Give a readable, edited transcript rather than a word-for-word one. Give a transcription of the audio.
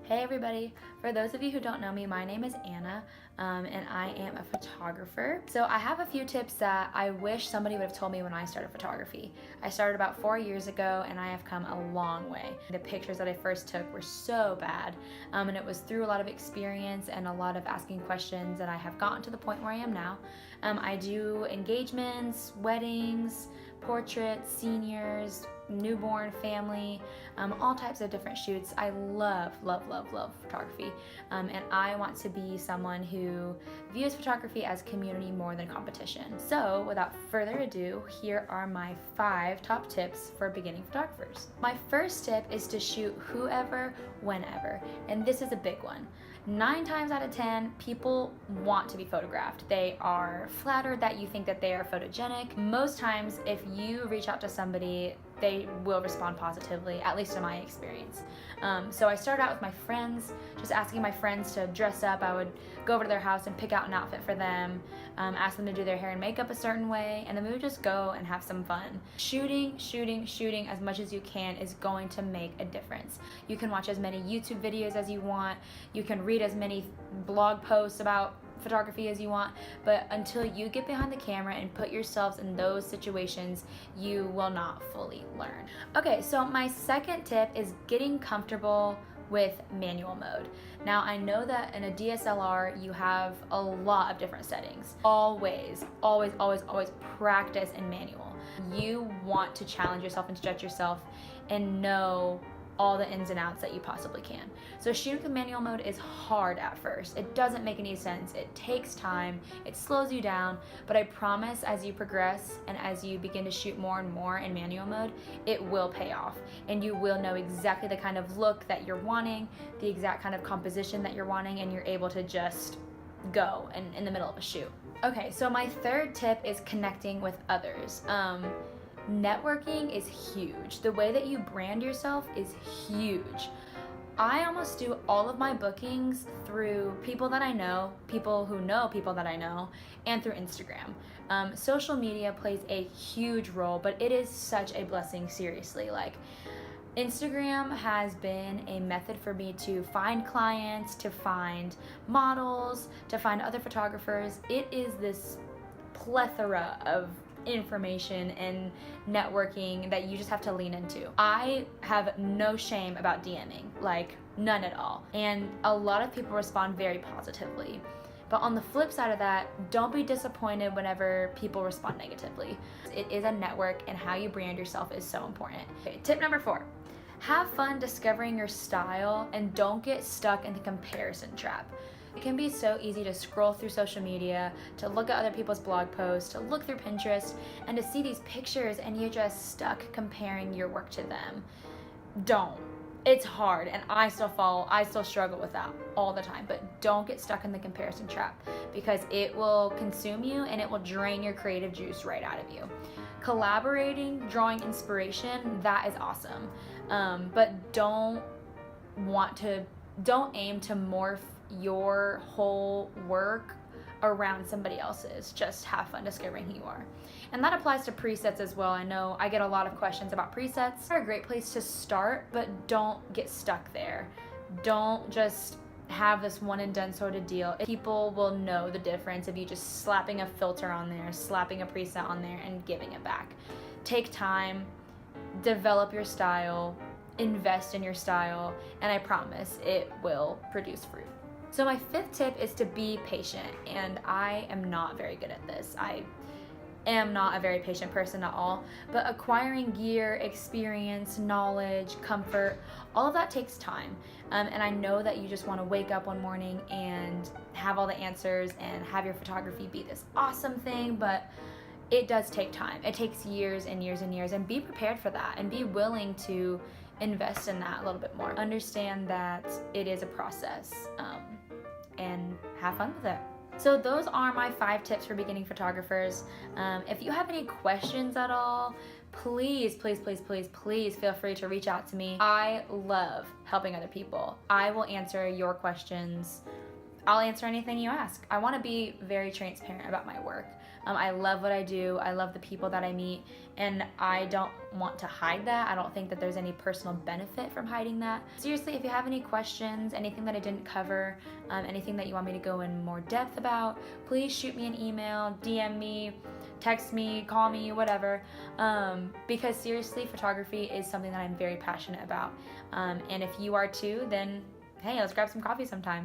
Hey everybody! For those of you who don't know me, my name is Anna, and I am a photographer. So I have a few tips that I wish somebody would have told me when I started photography. I started about 4 years ago and I have come a long way. The pictures that I first took were so bad, and it was through a lot of experience and a lot of asking questions that I have gotten to the point where I am now. I do engagements, weddings, portraits, seniors, newborn, family, all types of different shoots. I love photography, and I want to be someone who views photography as community more than competition. So without further ado, here are my 5 top tips for beginning photographers. My first tip is to shoot whoever, whenever, and this is a big one. 9 times out of 10, people want to be photographed. They are flattered that you think that they are photogenic. Most times, if you reach out to somebody, they will respond positively, at least in my experience. So I started out with my friends, just asking my friends to dress up. I would go over to their house and pick out an outfit for them, ask them to do their hair and makeup a certain way, and then we would just go and have some fun. Shooting as much as you can is going to make a difference. You can watch as many YouTube videos as you want. You can read as many blog posts about photography as you want, but until you get behind the camera and put yourselves in those situations, you will not fully learn. Okay, so my second tip is getting comfortable with manual mode. Now I know that in a DSLR you have a lot of different settings. Always practice in manual. You want to challenge yourself and stretch yourself and know all the ins and outs that you possibly can. So shooting with manual mode is hard at first. It doesn't make any sense. It takes time. It slows you down, but I promise as you progress and as you begin to shoot more and more in manual mode, it will pay off and you will know exactly the kind of look that you're wanting, the exact kind of composition that you're wanting, and you're able to just go in the middle of a shoot. Okay, so my third tip is connecting with others. Networking is huge. The way that you brand yourself is huge. I almost do all of my bookings through people that I know, people who know people that I know, and through Instagram. Social media plays a huge role, but it is such a blessing, seriously. Like, Instagram has been a method for me to find clients, to find models, to find other photographers. It is this plethora of information and networking that you just have to lean into. I have no shame about DMing, like none at all. And a lot of people respond very positively. But on the flip side of that, don't be disappointed whenever people respond negatively. It is a network, and how you brand yourself is so important. Okay, tip number 4. Have fun discovering your style and don't get stuck in the comparison trap. It can be so easy to scroll through social media, to look at other people's blog posts, to look through Pinterest, and to see these pictures and you're just stuck comparing your work to them. Don't. It's hard, and I still struggle with that all the time, but don't get stuck in the comparison trap because it will consume you and it will drain your creative juice right out of you. Collaborating, drawing inspiration, that is awesome, but don't aim to morph your whole work around somebody else's. Just have fun discovering who you are. And that applies to presets as well. I know I get a lot of questions about presets. They're a great place to start, but don't get stuck there. Don't just have this one and done sort of deal. People will know the difference if you just slapping a filter on there, slapping a preset on there, and giving it back. Take time, develop your style, invest in your style, and I promise it will produce fruit. So my 5th tip is to be patient, and I am not very good at this. I am not a very patient person at all, but acquiring gear, experience, knowledge, comfort, all of that takes time. And I know that you just want to wake up one morning and have all the answers and have your photography be this awesome thing, but it does take time. It takes years and years and years, and be prepared for that and be willing to invest in that a little bit more. Understand that it is a process, and have fun with it. So those are my 5 tips for beginning photographers. If you have any questions at all, please feel free to reach out to me. I love helping other people. I will answer your questions I'll answer anything you ask. I want to be very transparent about my work. I love what I do. I love the people that I meet, and I don't want to hide that. I don't think that there's any personal benefit from hiding that. Seriously, if you have any questions, anything that I didn't cover, anything that you want me to go in more depth about, please shoot me an email, DM me, text me, call me, whatever, because seriously, photography is something that I'm very passionate about. And if you are too, then hey, let's grab some coffee sometime.